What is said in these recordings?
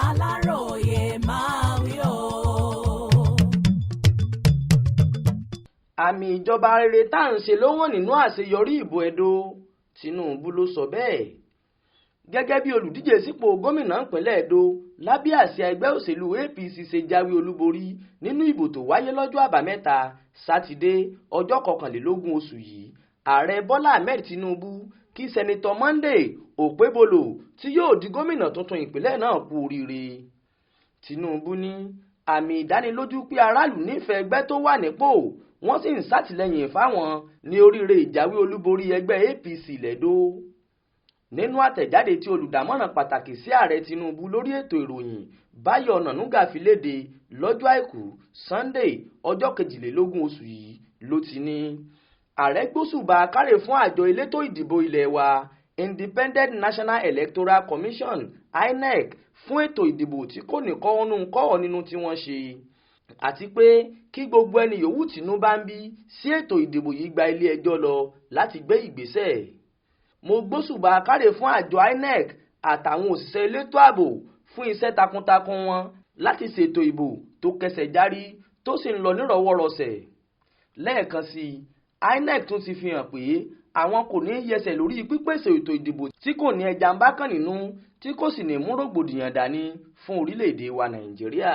Aláròyé máa wí o. Àmì ìjọba rere tá à ń ṣe ló hàn nínú àṣeyọrí ìbò Ẹdó. Tinubu ló sọ bẹ́ẹ̀. Gẹ́gẹ́ bí olùdíje sípò gómìnà ìpínlẹ̀ Ẹdó lábẹ́ àsíá ẹgbẹ́ òṣèlú APC ṣe jáwé olúborí nínú ìbò tó wáyé lọ́jọ́ àbámẹ́ta sátidé ọjọ́ 21 oṣù yìí, ààrẹ Bọ́lá Ahmed Tinubu kí sẹ́nitọ́ Monday Okpebholo tí yóò di gómìnà tuntun ìpínlẹ̀ náà kú oríire. Tinubu ní àmì ìdánilójú pé aráàlú nífẹ̀ẹ́ ẹgbẹ́ tó wà nípò wọ́n sì ń ṣàtìlẹ́yìn fáwọn ní oríire ìjáwé olúborí ẹgbẹ́ APC lẹ́dó. Nínú àtẹ̀jáde tí olùdámọ̀ràn pàtàkì sí ààrẹ Tinubu lórí ètò ìròyìn Báyọ̀ Ọ̀nànúgà fi léde lọ́jọ́ àìkú Sunday ọjọ́ 22 oṣù yìí ló ti ní ààrẹ gbóṣùbà káre fún àjọ elétò ìdìbò ilé wa Independent National Electoral Commission INEC fún ètò ìdìbò tí kò ní kọ́wọ́ nínú tí wọ́n ṣe, àti pé kí gbogbo ẹni yòówù tínú bá ń bí sí ètò ìdìbò yìí gba ilé ẹjọ́ lọ láti gbé ìgbésẹ̀. Mo gbóṣùbà káre fún àjọ INEC àtàwọn òṣìṣẹ́ elétò ààbò fún iṣẹ́ takuntakun wọn láti ṣètò ìbò tó kẹsẹ̀ járí tó sì ń lọ nírọ̀wọ́rọsẹ̀. Lẹ́ẹ̀kan sí i, INEC tún ti fi hàn pé àwọn kò ní yẹsẹ̀ lórí pípèsè ètò ìdìbò tí kò ní ẹja ń bá kàn nínú tí kò sì ní mú rògbòdìyàn dání fún orílẹ̀-èdè wa Nàìjíríà.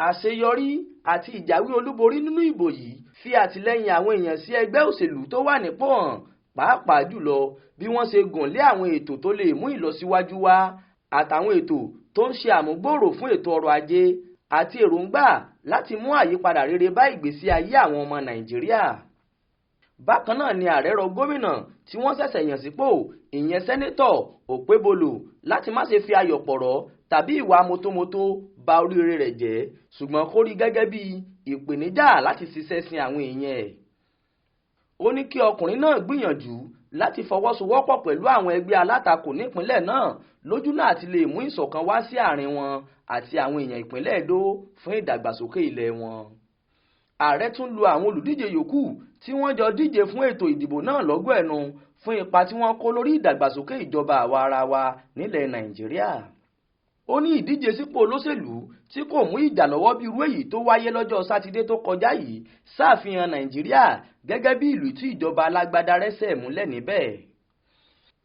Àṣeyọrí àti ìjáwé olúborí nínú ìbò yìí fi àtìlẹ́yìn àwọn èèyàn sí ẹgbẹ́ òṣèlú tó wà nípò hàn, pàápàá jùlọ bí wọ́n ṣe gùn lé àwọn ètò tó lè mú ìlọsíwájú wá àtàwọn ètò tó ń ṣe àmúgbòòrò fún ètò ọrọ̀ ajé àti èròǹgbà láti mú àyípadà rere bá ìgbésí ayé àwọn ọmọ Nàìjíríà. Bákan náà ni ààrẹ rọ gómìnà tí wọ́n ṣẹ̀ṣẹ̀ yàn sípò ìyẹn sẹ́nẹ́tọ̀ Okpebholo láti má ṣe fi ayọ̀ pọ̀rọ̀ tàbí ìwà mọ́tómọ́tó ba oríire rẹ̀ jẹ́, ṣùgbọ́n kó rí gẹ́gẹ́ bí ìpèníjà láti ṣiṣẹ́ sin àwọn èèyàn ẹ̀. Ó ní kí ọkùnrin náà gbìyànjú láti fọwọ́sowọ́pọ̀ pẹ̀lú àwọn ẹgbẹ́ alátakò nípínlẹ̀ náà lójúnà àti lè mú ìṣọ̀kan wá sí àárín wọn àti àwọn èèyàn ìpínlẹ̀ Ẹdó fún ìdàgbàsókè ilẹ̀ wọn. Ààrẹ tún lu àwọn olùdíje yòókù tí wọ́n jọ díje fún ètò ìdìbò náà lọ́gọ̀ ẹnu fún ipa tí wọ́n kó lórí ìdàgbàsókè ìjọba àwa ara wa nílẹ̀ Nàìjíríà. Ó ní ìdíje sípò olóṣèlú tí kò mú ìjà lọ́wọ́ bí irú èyí tó wáyé lọ́jọ́ Sátidé tó kọjá yìí ṣàfihàn Nàìjíríà gẹ́gẹ́ bí ìlú tí ìjọba alágbádá rẹ́sẹ̀ múlẹ̀ níbẹ̀.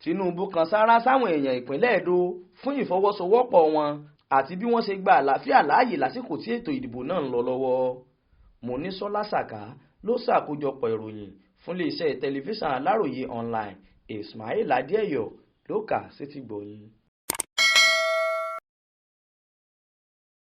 Tinubu kan sáárá sáwọn èèyàn ìpínlẹ̀ Ẹdó fún ìfọwọ́sowọ́pọ̀ wọn àti bí wọ́n ṣe gba àlàáfíà láàyè lásìkò tí ètò ìdìbò náà ń lọ lọ́wọ́. Monísọ́lá Sàká ló ṣàkójọpọ̀ ìròyìn fún iléeṣẹ́ tẹlifíṣàn Aláròyé online. Ismail Adéẹ̀yọ̀ ló kà sétígbọ̀ọ́ yín.